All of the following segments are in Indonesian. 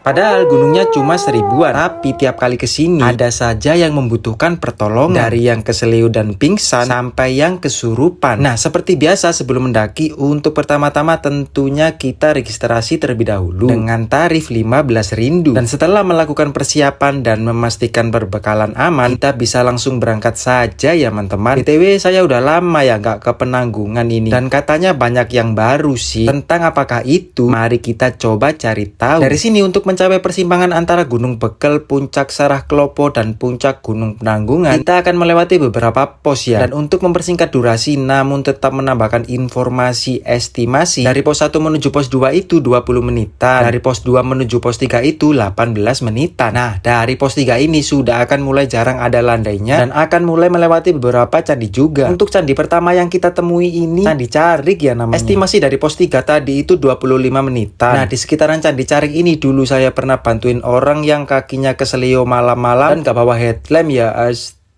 Padahal gunungnya cuma 1000-an, tapi tiap kali kesini ada saja yang membutuhkan pertolongan. Dari yang keseleo dan pingsan sampai yang kesurupan. Nah, seperti biasa sebelum mendaki, untuk pertama-tama tentunya kita registrasi terlebih dahulu dengan tarif 15 rindu. Dan setelah melakukan persiapan dan memastikan berbekalan aman, kita bisa langsung berangkat saja ya teman-teman. BTW saya udah lama ya nggak ke Penanggungan ini, dan katanya banyak yang baru sih. Tentang apakah itu, mari kita coba cari tahu. Dari sini untuk mencapai persimpangan antara Gunung Bekel, Puncak Sarah Klopo, dan Puncak Gunung Penanggungan, kita akan melewati beberapa pos ya. Dan untuk mempersingkat durasi namun tetap menambahkan informasi estimasi, dari pos 1 menuju pos 2 itu 20 menitan, dari pos 2 menuju pos 3 itu 18 menitan. Nah, dari pos 3 ini sudah akan mulai jarang ada landainya dan akan mulai melewati beberapa candi juga. Untuk candi pertama yang kita temui ini Candi Carik ya namanya. Estimasi dari pos 3 tadi itu 25 menitan. Nah, di sekitaran Candi Carik ini dulu saya pernah bantuin orang yang kakinya keseleo malam-malam dan gak bawa headlamp ya.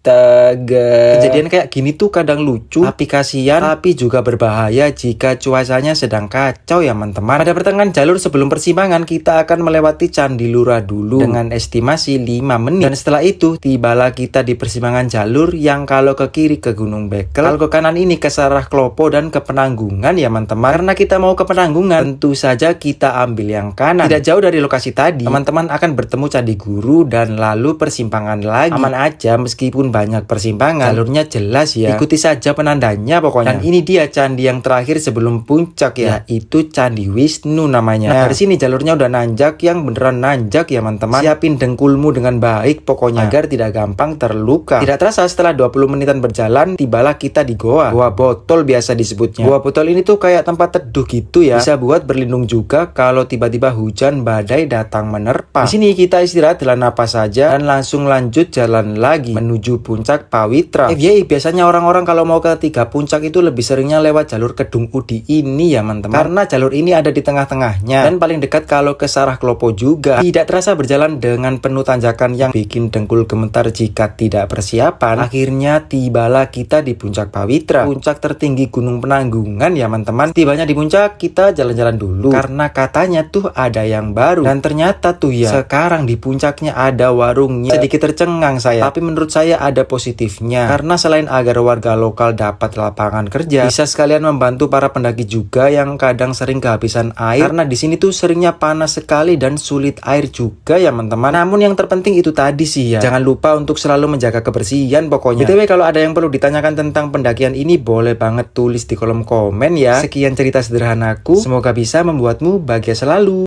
Astaga. Kejadian kayak gini tuh kadang lucu, tapi kasihan, tapi juga berbahaya jika cuacanya sedang kacau ya teman-teman. Pada pertengahan jalur sebelum persimpangan kita akan melewati Candi Lura dulu dengan estimasi 5 menit. Dan setelah itu tibalah kita di persimpangan jalur yang kalau ke kiri ke Gunung Bekel, kalau ke kanan ini ke Sarah Klopo dan ke Penanggungan ya teman-teman. Karena kita mau ke Penanggungan, tentu saja kita ambil yang kanan. Tidak jauh dari lokasi tadi, teman-teman akan bertemu Candi Guru dan lalu persimpangan lagi. Aman aja meskipun banyak persimpangan, jalurnya jelas ya. Ikuti saja penandanya pokoknya. Dan ini dia candi yang terakhir sebelum puncak ya, yaitu Candi Wisnu namanya. Nah, dari sini jalurnya udah nanjak, yang beneran nanjak ya teman-teman. Siapin dengkulmu dengan baik pokoknya agar tidak gampang terluka. Tidak terasa setelah 20 menitan berjalan, tibalah kita di Goa Botol biasa disebutnya. Goa Botol ini tuh kayak tempat teduh gitu ya. Bisa buat berlindung juga kalau tiba-tiba hujan badai datang menerpa. Di sini kita istirahat dalam napas saja dan langsung lanjut jalan lagi menuju Puncak Pawitra. FYI, biasanya orang-orang kalau mau ke 3 puncak itu lebih seringnya lewat jalur Kedung Udi ini ya teman-teman. Karena jalur ini ada di tengah-tengahnya dan paling dekat kalau ke Sarah Klopo juga. Tidak terasa berjalan dengan penuh tanjakan yang bikin dengkul gemetar jika tidak persiapan. Akhirnya tibalah kita di Puncak Pawitra, puncak tertinggi Gunung Penanggungan ya teman-teman. Tibanya di puncak kita jalan-jalan dulu karena katanya tuh ada yang baru. Dan ternyata tuh ya, sekarang di puncaknya ada warungnya. Sedikit tercengang saya, tapi menurut saya ada positifnya, karena selain agar warga lokal dapat lapangan kerja, bisa sekalian membantu para pendaki juga yang kadang sering kehabisan air, karena di sini tuh seringnya panas sekali dan sulit air juga ya teman-teman. Namun yang terpenting itu tadi sih ya, jangan lupa untuk selalu menjaga kebersihan pokoknya. BTW kalau ada yang perlu ditanyakan tentang pendakian ini boleh banget tulis di kolom komen ya. Sekian cerita sederhanaku, semoga bisa membuatmu bahagia selalu.